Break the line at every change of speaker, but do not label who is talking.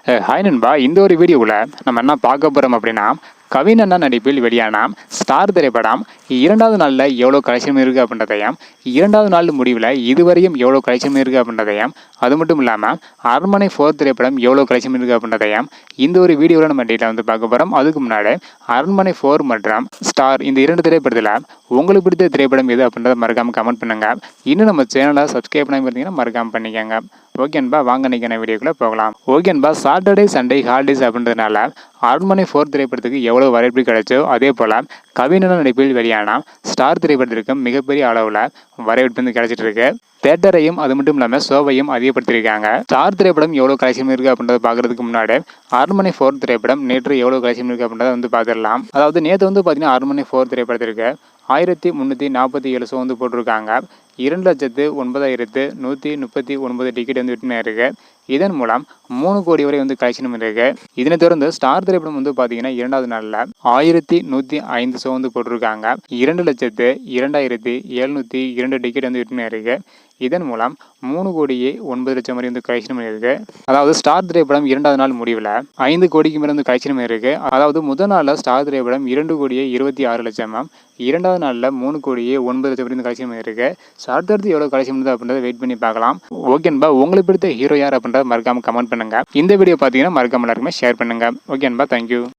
Hi நண்பா, இந்த ஒரு வீடியோவில் நம்ம என்ன பார்க்க போகிறோம் அப்படின்னா, கவின் அண்ணா நடிப்பில் வெளியான ஸ்டார் திரைப்படம் 2வது நாளில் எவ்வளோ கலெக்ஷன் இருக்குது அப்படின்றதையும், 2வது நாள் முடிவில் இதுவரையும் எவ்வளோ கலெக்ஷன் இருக்குது அப்படின்றதையும், அது மட்டும் இல்லாமல் அரண்மனை 4 திரைப்படம் எவ்வளோ கலெக்ஷன் இருக்குது அப்படின்றதையும் இந்த ஒரு வீடியோவில் நம்ம டீட்டெயில் வந்து பார்க்க போகிறோம். அதுக்கு முன்னாடி அரண்மனை 4 மற்றும் ஸ்டார் இந்த 2 திரைப்படத்தில் உங்களுக்கு பிடித்த திரைப்படம் எது அப்படின்றத மறக்காமல் கமெண்ட் பண்ணுங்கள். இன்னும் நம்ம சேனலை சப்ஸ்கிரைப் பண்ணி பார்த்தீங்கன்னா மறக்காமல் பண்ணிக்கோங்க. ஓகேன்பா, வாங்க நிற்கிற வீடியோக்குள்ளே போகலாம். ஓகேன்பா, சாட்டர்டே சண்டே ஹாலிடேஸ் அப்படின்றதுனால அரண்மனை 4 திரைப்படத்துக்கு எவ்வளோ வரவேற்பு கிடைச்சோ அதே போல் கவின் அண்ணா நடிப்பில் வெளியான ஸ்டார் திரைப்படத்திற்கு மிகப்பெரிய அளவில் வரவேற்பு வந்து கிடைச்சிட்டு இருக்கு. தேட்டரையும் அது மட்டும் இல்லாமல் ஷோவையும் அதிகப்படுத்தியிருக்காங்க. ஸ்டார் திரைப்படம் எவ்வளோ கலெக்ஷன் இருக்குது அப்படின்றத பார்க்கறதுக்கு முன்னாடி அரண்மனை 4 திரைப்படம் நேற்று எவ்வளோ கலெக்ஷன் இருக்குது அப்படின்றத வந்து பார்த்துடலாம். அதாவது நேற்று வந்து பார்த்தீங்கன்னா அரண்மனை 4 திரைப்படத்திற்கு 1347 ஷோ வந்து போட்டிருக்காங்க. 2,09,139 டிக்கெட் வந்து விற்பனை இருக்கு. இதன் மூலம் 3 கோடி வரை வந்து கலெக்ஷனும் இருக்கு. இதனை தொடர்ந்து ஸ்டார் திரைப்படம் வந்து பார்த்தீங்கன்னா 2வது நாளில் 1105 ஷோ வந்து போட்டிருக்காங்க. 2,02,702 டிக்கெட் வந்து விற்பனை இருக்கு. இதன் மூலம் 3,09,00,000 வரை வந்து கலெக்ஷனும் இருக்கு. அதாவது ஸ்டார் திரைப்படம் 2வது நாள் முடிவில் 5 கோடிக்கு மேலே வந்து கலெக்ஷனும் இருக்கு. அதாவது முதல் நாளில் ஸ்டார் திரைப்படம் 2,26,00,000, 2வது நாளில் 3,09,00,000 வரை கலெக்ஷன் இருக்கு. அடுத்தடுத்து எவ்வளோ கலெக்ஷன் அப்படின்றத வெயிட் பண்ணி பார்க்கலாம். ஓகேன்பா, உங்களுக்கு பிடித்த ஹீரோ யார் அப்படின்றத மறக்காம கமெண்ட் பண்ணுங்க. இந்த வீடியோ பார்த்தீங்கன்னா மறக்காம எல்லாருக்குமே ஷேர் பண்ணுங்க. ஓகேன்பா, தேங்க்யூ.